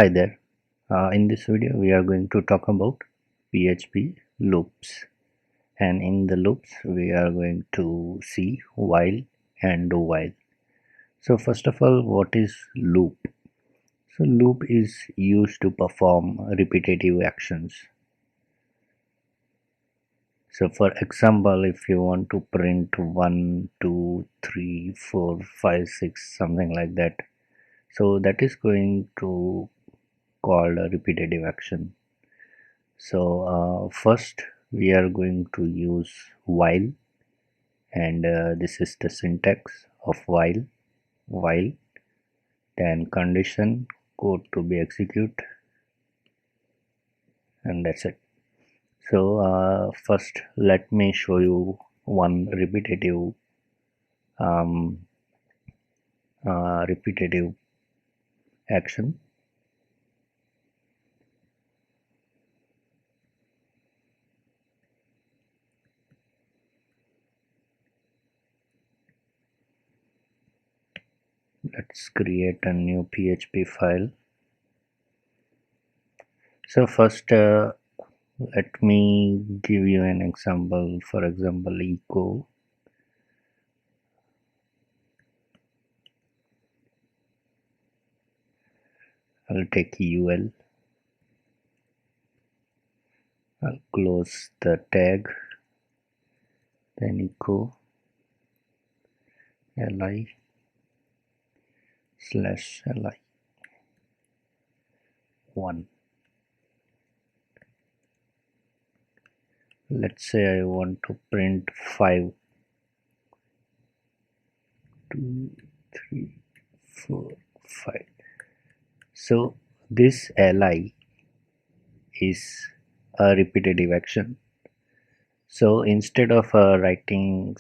Hi there. In this video, we are going to talk about PHP loops, and in the loops, we are going to see while and do while. So, first of all, what is loop? So, loop is used to perform repetitive actions. So, for example, if you want to print 1, 2, 3, 4, 5, 6, something like that, so that is going to called a repetitive action. So first we are going to use while, and this is the syntax of while, then condition, code to be execute, and that's it. So first let me show you one um, repetitive action. Let's create a new PHP file. So first let me give you an example. For example, echo I'll take UL. I'll close the tag, then echo li /li 1. Let's say I want to print 5, 2, 3, 4, 5. So this li is a repetitive action. So instead of writing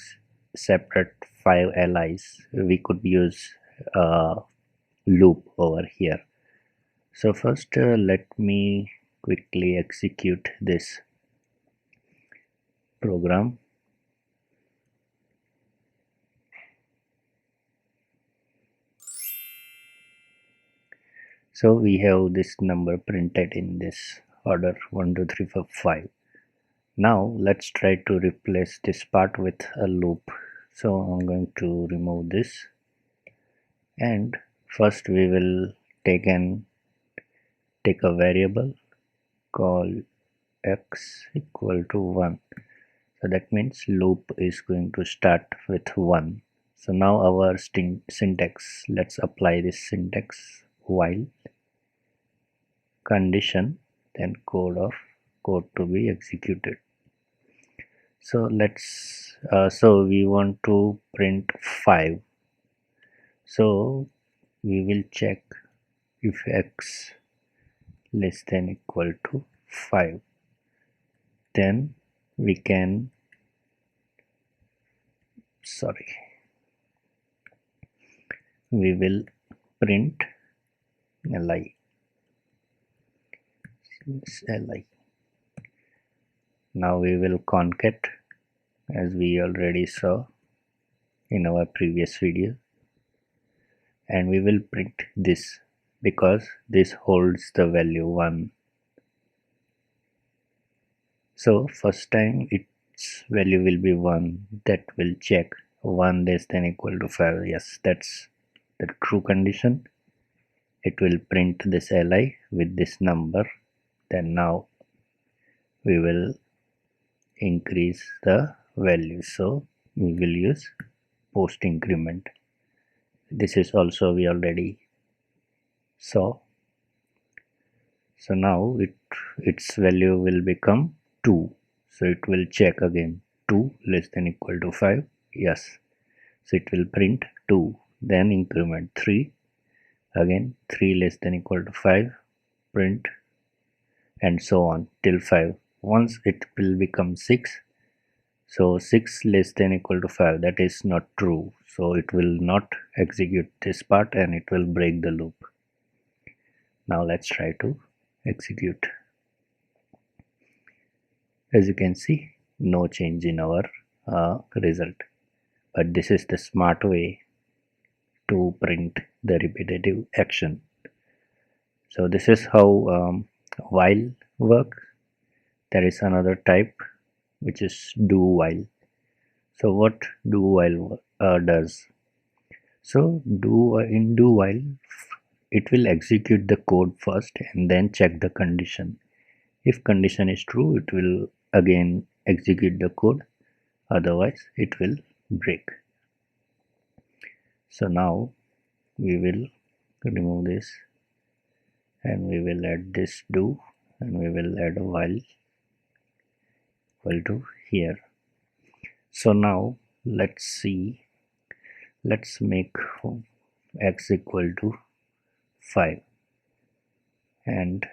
separate 5 li's, we could use a loop over here. So first let me quickly execute this program. So we have this number printed in this order 1, 2, 3, 4, 5. Now let's try to replace this part with a loop. So I'm going to remove this, and first we will take a variable called x equal to 1. So that means loop is going to start with 1. So now our syntax, let's apply this syntax: while, condition, then code to be executed. So so we want to print 5. So we will check if x less than equal to 5, then we can we will print li. Now we will concat, as we already saw in our previous video, and we will print this because this holds the value 1. So first time its value will be 1, that will check 1 less than equal to 5. Yes, that's the true condition. It will print this li with this number. Then now we will increase the value, so we will use post increment. This is also we already saw. So now its value will become 2. So it will check again 2 less than equal to 5. Yes. So it will print 2. Then increment 3. Again 3 less than equal to 5. Print, and so on till 5. Once it will become 6. So 6 less than equal to 5, that is not true. So it will not execute this part and it will break the loop. Now let's try to execute. As you can see, no change in our result. But this is the smart way to print the repetitive action. So this is how while works. There is another type which is do while. So what do while does? So do while, it will execute the code first and then check the condition. If condition is true, it will again execute the code, otherwise it will break. So now we will remove this and we will add this do, and we will add a while equal to here. So now let's make x equal to 5 and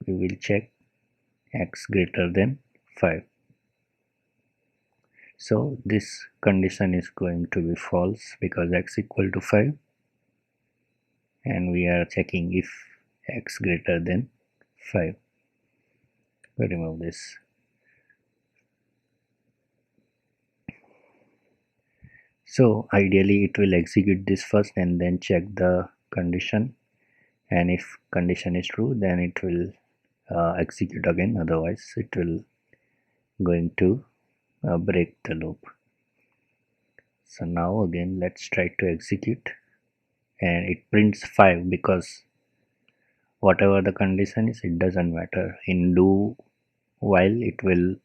we will check x greater than 5. So this condition is going to be false because x equal to 5, and we are checking if x greater than 5. We remove this. So ideally it will execute this first and then check the condition, and if condition is true then it will execute again, otherwise it will going to break the loop. So now again let's try to execute, and it prints 5 because whatever the condition is, it doesn't matter. In do while it will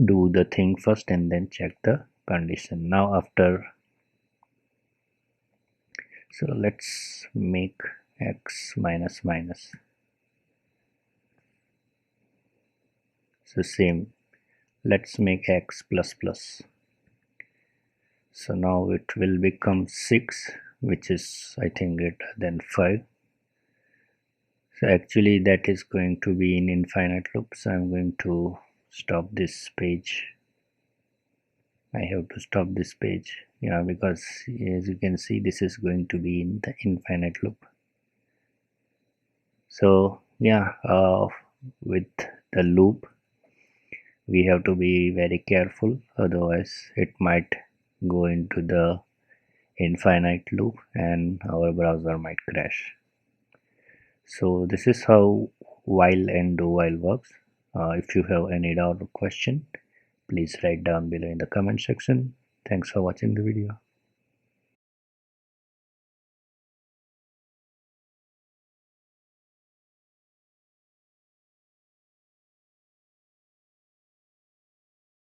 do the thing first and then check the condition. Now after, so let's make x minus minus. So same, let's make x plus plus. So now it will become 6, which is I think greater than 5. So actually that is going to be in infinite loop, so I'm going to stop this page. I have to stop this page, yeah, because as you can see this is going to be in the infinite loop. So yeah, with the loop we have to be very careful, otherwise it might go into the infinite loop and our browser might crash. So this is how while and do while works. If you have any doubt or question, please write down below in the comment section. Thanks for watching the video.